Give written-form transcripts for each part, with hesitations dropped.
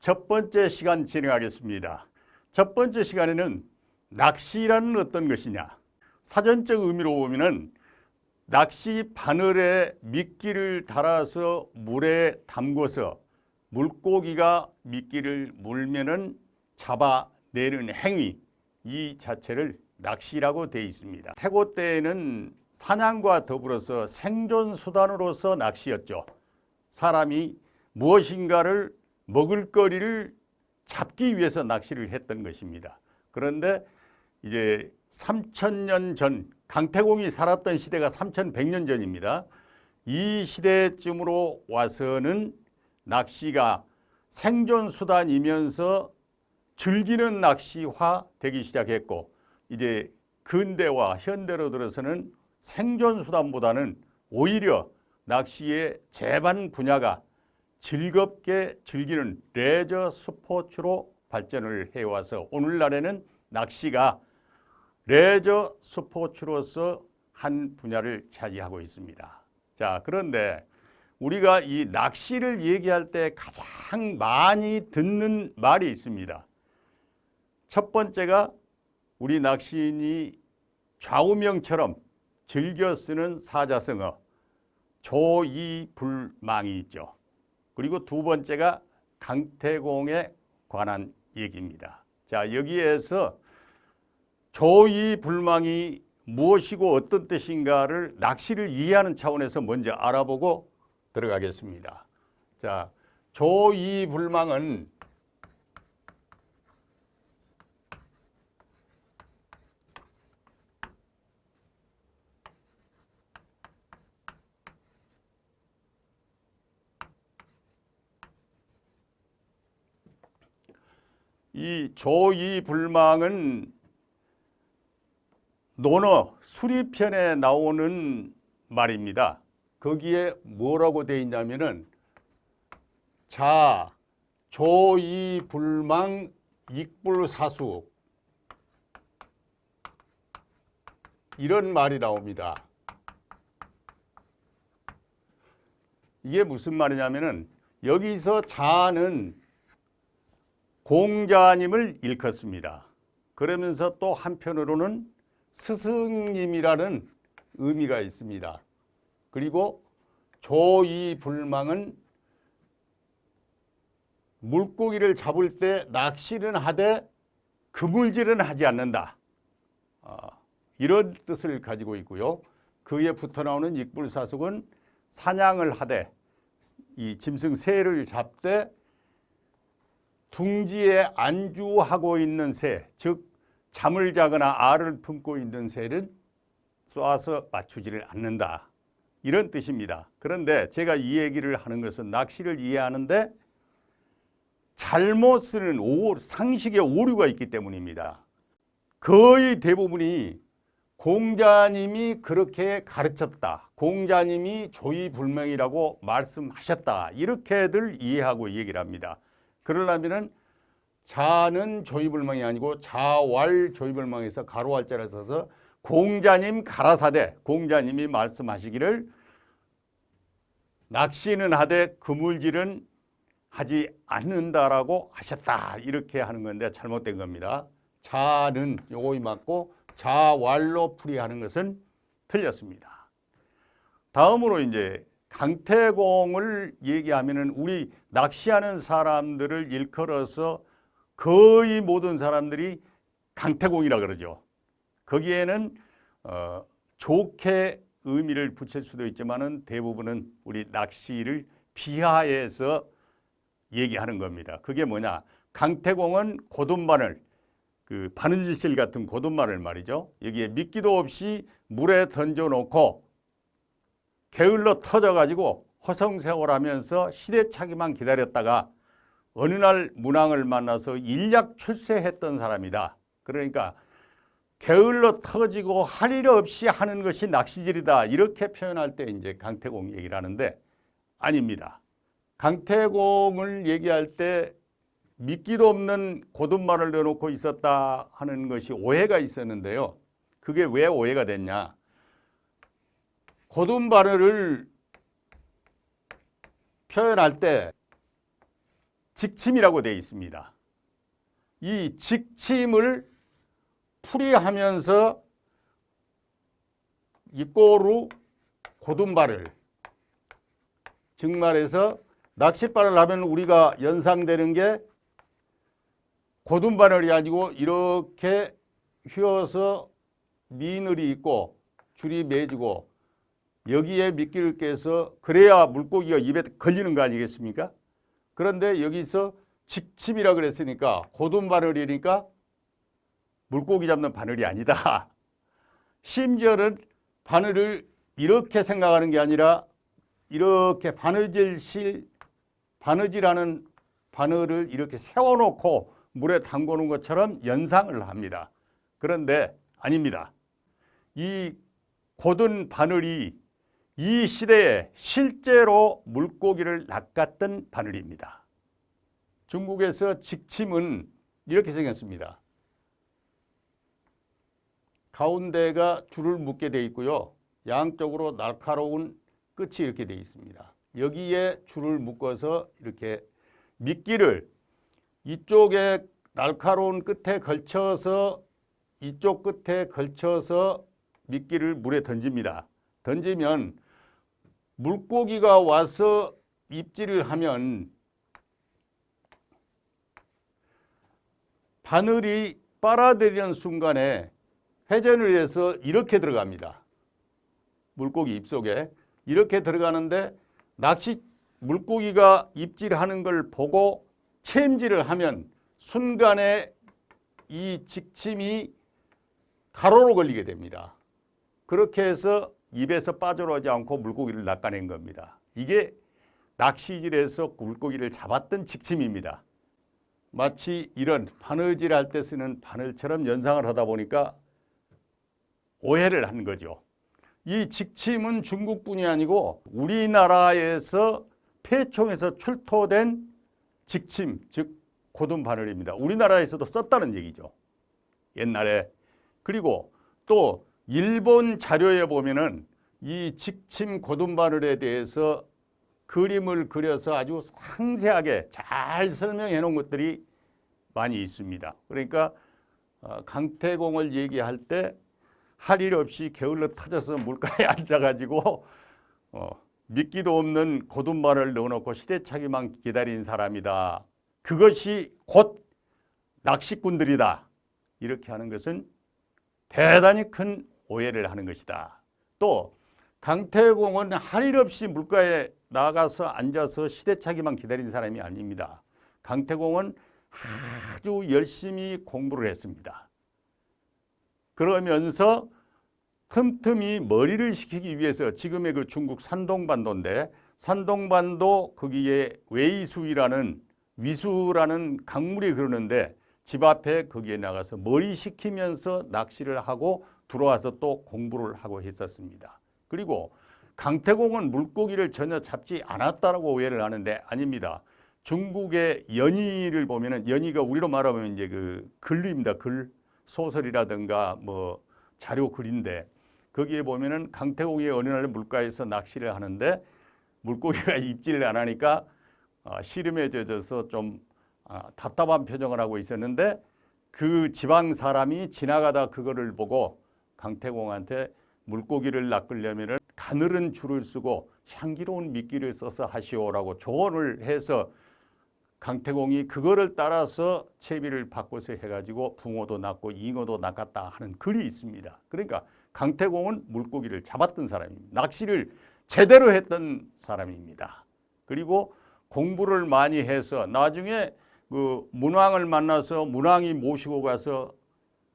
첫 번째 시간 진행하겠습니다. 첫 번째 시간에는 낚시라는 어떤 것이냐, 사전적 의미로 보면은 낚시 바늘에 미끼를 달아서 물에 담궈서 물고기가 미끼를 물면은 잡아내는 행위, 이 자체를 낚시라고 되어 있습니다. 태고 때에는 사냥과 더불어서 생존 수단으로서 낚시였죠. 사람이 무엇인가를 먹을거리를 잡기 위해서 낚시를 했던 것입니다. 그런데 이제 3000년 전, 강태공이 살았던 시대가 3100년 전입니다. 이 시대쯤으로 와서는 낚시가 생존 수단이면서 즐기는 낚시화 되기 시작했고, 이제 근대와 현대로 들어서는 생존 수단보다는 오히려 낚시의 제반 분야가 즐겁게 즐기는 레저 스포츠로 발전을 해와서 오늘날에는 낚시가 레저 스포츠로서 한 분야를 차지하고 있습니다. 자, 그런데 우리가 이 낚시를 얘기할 때 가장 많이 듣는 말이 있습니다. 첫 번째가 우리 낚시인이 좌우명처럼 즐겨 쓰는 사자성어 조이불망이 있죠. 그리고 두 번째가 강태공에 관한 얘기입니다. 자, 여기에서 조이불망이 무엇이고 어떤 뜻인가를 낚시를 이해하는 차원에서 먼저 알아보고 들어가겠습니다. 자, 조이불망은 이 조이불망은 논어 수리편에 나오는 말입니다. 거기에 뭐라고 되어 있냐면은 자, 조이불망 익불사수 이런 말이 나옵니다. 이게 무슨 말이냐면은 여기서 자는 공자님을 일컫습니다. 그러면서 또 한편으로는 스승님이라는 의미가 있습니다. 그리고 조이불망은 물고기를 잡을 때 낚시는 하되 그물질은 하지 않는다. 이런 뜻을 가지고 있고요. 그에 붙어 나오는 익불사숙은 사냥을 하되 이 짐승 새를 잡되 둥지에 안주하고 있는 새, 즉 잠을 자거나 알을 품고 있는 새를 쏴서 맞추지를 않는다. 이런 뜻입니다. 그런데 제가 이 얘기를 하는 것은 낚시를 이해하는데 잘못 쓰는 상식의 오류가 있기 때문입니다. 거의 대부분이 공자님이 그렇게 가르쳤다, 공자님이 조이불망이라고 말씀하셨다, 이렇게들 이해하고 얘기를 합니다. 그러려면은 자는 조이불망이 아니고 자왈 조이불망에서 가로할자를 써서 공자님 가라사대, 공자님이 말씀하시기를 낚시는 하되 그물질은 하지 않는다라고 하셨다, 이렇게 하는 건데 잘못된 겁니다. 자는 요거이 맞고 자왈로 풀이하는 것은 틀렸습니다. 다음으로 이제 강태공을 얘기하면은 우리 낚시하는 사람들을 일컬어서 거의 모든 사람들이 강태공이라 그러죠. 거기에는 좋게 의미를 붙일 수도 있지만은 대부분은 우리 낚시를 비하해서 얘기하는 겁니다. 그게 뭐냐? 강태공은 고둔바늘, 그 바느질 같은 고둔바늘 말이죠. 여기에 미끼도 없이 물에 던져놓고 게을러 터져가지고 허송세월하면서 시대착오만 기다렸다가 어느 날 문왕을 만나서 일약출세했던 사람이다. 그러니까 게을러 터지고 할 일 없이 하는 것이 낚시질이다, 이렇게 표현할 때 이제 강태공 얘기를 하는데 아닙니다. 강태공을 얘기할 때 미끼도 없는 고둔바를 넣어놓고 있었다 하는 것이 오해가 있었는데요. 그게 왜 오해가 됐냐? 고둔바늘을 표현할 때 직침이라고 되어 있습니다. 이 직침을 풀이하면서 이 꼬루 고둔발을, 즉 말해서 낚싯발을 하면 우리가 연상되는 게 고둔바늘이 가지고 이렇게 휘어서 미늘이 있고 줄이 매지고 여기에 미끼를 껴서 그래야 물고기가 입에 걸리는 거 아니겠습니까? 그런데 여기서 직침이라 그랬으니까 고둔바늘이니까 물고기 잡는 바늘이 아니다. 심지어는 바늘을 이렇게 생각하는 게 아니라 이렇게 바느질하는 바늘을 이렇게 세워놓고 물에 담궈놓은 것처럼 연상을 합니다. 그런데 아닙니다. 이 고든 바늘이 이 시대에 실제로 물고기를 낚았던 바늘입니다. 중국에서 직침은 이렇게 생겼습니다. 가운데가 줄을 묶게 되어 있고요. 양쪽으로 날카로운 끝이 이렇게 되어 있습니다. 여기에 줄을 묶어서 이렇게 미끼를 이쪽에 날카로운 끝에 걸쳐서 이쪽 끝에 걸쳐서 미끼를 물에 던집니다. 던지면 물고기가 와서 입질을 하면 바늘이 빨아들이는 순간에 회전을 해서 이렇게 들어갑니다. 물고기 입속에 이렇게 들어가는데 물고기가 입질하는 걸 보고 챔질을 하면 순간에 이 직침이 가로로 걸리게 됩니다. 그렇게 해서 입에서 빠져나오지 않고 물고기를 낚아낸 겁니다. 이게 낚시질에서 물고기를 잡았던 직침입니다. 마치 이런 바느질 할 때 쓰는 바늘처럼 연상을 하다 보니까 오해를 한 거죠. 이 직침은 중국뿐이 아니고 우리나라에서 폐총에서 출토된 직침, 즉 고든 바늘입니다. 우리나라에서도 썼다는 얘기죠. 옛날에. 그리고 또 일본 자료에 보면은 이 직침 고든 바늘에 대해서 그림을 그려서 아주 상세하게 잘 설명해 놓은 것들이 많이 있습니다. 그러니까 강태공을 얘기할 때 할 일 없이 게을러 터져서 물가에 앉아가지고 미끼도 없는 고든 바늘을 넣어놓고 시대착이만 기다린 사람이다. 그것이 곧 낚시꾼들이다. 이렇게 하는 것은 대단히 큰 오해를 하는 것이다. 또 강태공은 할 일 없이 물가에 나가서 앉아서 시대착이만 기다린 사람이 아닙니다. 강태공은 아주 열심히 공부를 했습니다. 그러면서 틈틈이 머리를 식히기 위해서 지금의 그 중국 산동반도인데 산동반도 거기에 웨이수이라는 위수라는 강물이 흐르는데 집 앞에 거기에 나가서 머리 식히면서 낚시를 하고 들어와서 또 공부를 하고 했었습니다. 그리고 강태공은 물고기를 전혀 잡지 않았다라고 오해를 하는데 아닙니다. 중국의 연의를 보면은 연의가 우리로 말하면 이제 그 글입니다. 글 소설이라든가 뭐 자료 글인데 거기에 보면은 강태공이 어느 날 물가에서 낚시를 하는데 물고기가 입질을 안 하니까 시름에 젖어서 좀 답답한 표정을 하고 있었는데 그 지방 사람이 지나가다 그거를 보고 강태공한테 물고기를 낚으려면 가늘은 줄을 쓰고 향기로운 미끼를 써서 하시오라고 조언을 해서 강태공이 그거를 따라서 채비를 바꿔서 해가지고 붕어도 낚고 잉어도 낚았다 하는 글이 있습니다. 그러니까 강태공은 물고기를 잡았던 사람입니다. 낚시를 제대로 했던 사람입니다. 그리고 공부를 많이 해서 나중에 그 문왕을 만나서 문왕이 모시고 가서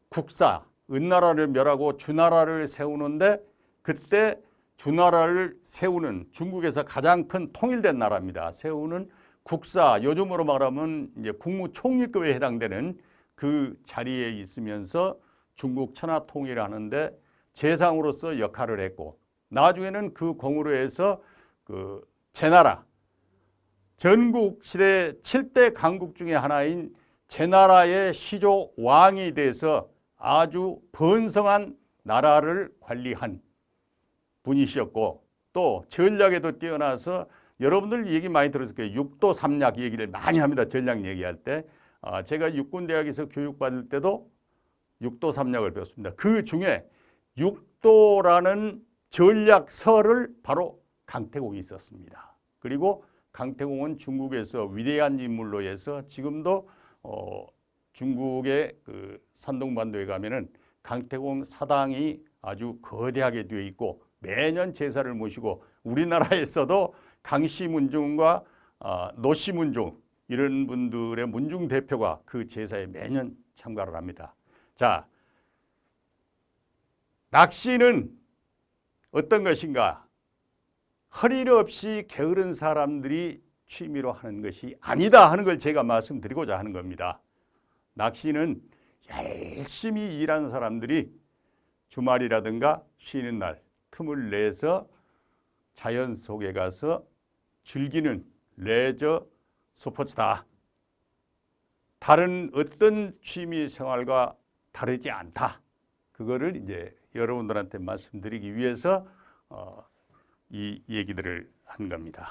국사, 은나라를 멸하고 주나라를 세우는데 그때 주나라를 세우는 중국에서 가장 큰 통일된 나라입니다. 세우는 국사, 요즘으로 말하면 이제 국무총리급에 해당되는 그 자리에 있으면서 중국 천하 통일을 하는데 재상으로서 역할을 했고 나중에는 그 공으로 해서 그 제나라 전국 시대 7대 강국 중에 하나인 제나라의 시조 왕이 돼서 아주 번성한 나라를 관리한 분이셨고 또 전략에도 뛰어나서 여러분들 얘기 많이 들었을 거예요. 육도 삼약 얘기를 많이 합니다. 전략 얘기할 때. 제가 육군대학에서 교육받을 때도 육도 삼약을 배웠습니다. 그 중에 육도라는 전략서를 바로 강태공이 썼습니다. 그리고 강태공은 중국에서 위대한 인물로 해서 지금도 중국의 그 산동반도에 가면은 강태공 사당이 아주 거대하게 되어 있고 매년 제사를 모시고 우리나라에서도 강씨 문중과 노씨 문중 이런 분들의 문중 대표가 그 제사에 매년 참가를 합니다. 자, 낚시는 어떤 것인가? 허리 없이 게으른 사람들이 취미로 하는 것이 아니다 하는 걸 제가 말씀드리고자 하는 겁니다. 낚시는 열심히 일하는 사람들이 주말이라든가 쉬는 날 틈을 내서 자연 속에 가서 즐기는 레저 스포츠다. 다른 어떤 취미 생활과 다르지 않다. 그거를 이제 여러분들한테 말씀드리기 위해서 이 얘기들을 한 겁니다.